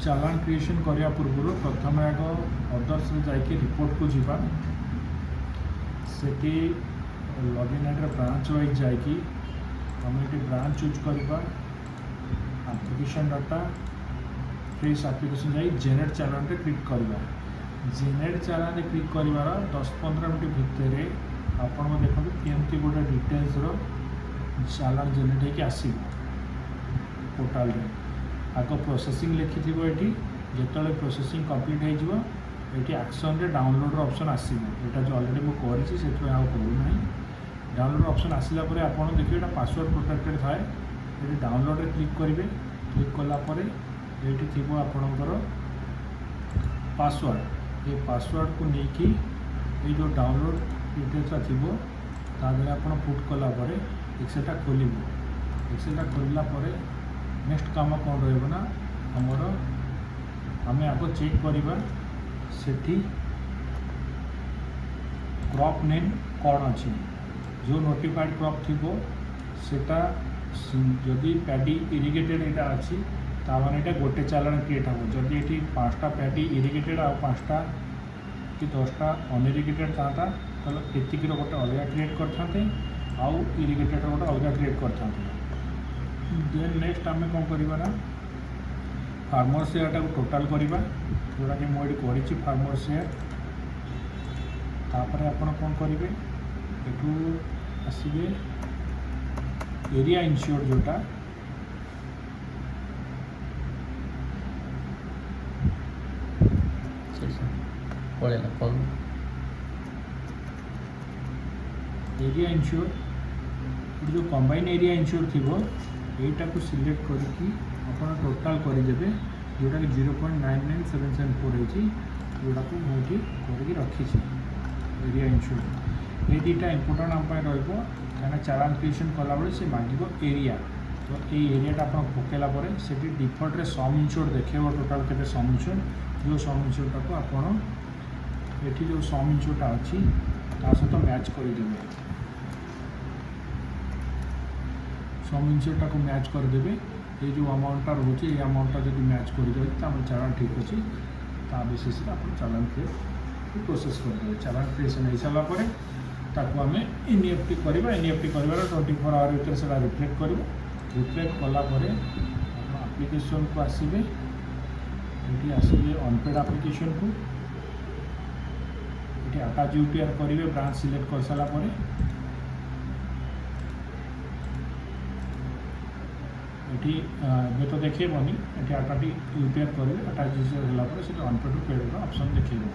चालान creation करने पूर्व प्रथम आग अदर्स जाकि रिपोर्ट को जीवा सेठी लॉगिन एड्रे ब्रांच वाइज जाकि आम ये ब्रांच चूज करवा एप्लिकेशन डाटा फ्रेश एप्लिकेशन जाई जेनेट चालान रे क्लिक करवा जेनेट चालान रे क्लिक कर 10-15 मिनट भितर आपन देखो केमती गोटे डिटेल्स रो चालान जेनेट होकर आसो पोर्टाल रे आग प्रोसेसिंग लिखि ये जिते प्रोसेसिंग कंप्लीट हो एक्शन रे डाउनलोड ऑप्शन आसो यहाँ जो ऑलरेडी मुझे से करूना डाउनलोड ऑप्शन आसला आप देखिए पासवर्ड प्रोटेक्टेड थाए ये डाउनलोड रे क्लिक करेंगे क्लिक कलापर ये थी आपणकर पासवर्ड ये पासवर्ड को लेकिन ये जो डाउनलोड डिटेल्सटा थी तादेह आप पुट कलापर एक्सेलटा खोल एक्सेलटा खोलला नेक्स्ट काम कौन रहा आमर आम आग चेक करवा सेठी क्रॉप नेम कौन अच्छी जो नोटिफाइड क्रॉप थी सेटा जदि पैडी इरिगेटेड यहाँ अच्छी ताने ये गोटे चालान क्रिएट हम जदि ये 5टा पैडी इरिगेटेड आ 5टा कि 10टा अनइरिगेटेड था तो एतिक गोटे अलग क्रिएट करते आउ इरिगेटेड गोटे अलग क्रिएट करते देन नेक्स्ट आम कौन करवा ना फार्मर शेयर टाक टोटाल करवा जोटा कि मुझे करी फार्मर शेयर तापर आप कौन करेंगे एठू आसवे एरिया इंश्योर जोटा एरिया इंश्योर जो कंबाइन एरिया इंश्योर थी यहीटा को सिलेक्ट करके आप टोटाल करदे जोटा कि 0.99774 होती जोटा को मुझे करके रखी एरिया इंश्योर ये दुटा इम्पोर्टाट आम रहा चालान क्रिएशन कला से मांग एरिया तो ये एरियाटा आप पकेला से डिफल्ट रे सम इंश्योर देखेब टोटाल के सम इंश्योर जो सम इंश्योरटा को आप ये जो सम इंश्योरटा अच्छी सहित मैच करदे सम इंश्योरटा को मैच करदे ये जो अमाउंटा रोचे ये अमाउंटा जब मैच कर चालान ठीक अच्छी बेसिस आप चालान क्रिएट प्रोसेस करदे चालान क्रिएशन हो सारापर ताकू आम एनईएफटी करवा एनईएफटी कर 24 आवर भर से रिफ्लेक्ट कर रिफ्लेक्ट कलापर एप्लिकेशन को आसवे ये आसवे अनपेड एप्लिकेशन को ये अटैच यूटीआर करेंगे ब्रांच सिलेक्ट कर सारापर ये तो देखेबनी ये अटाटी यूटीआर करेंगे अटैच होगा से अनपेड पेड ऑप्शन देखेगा।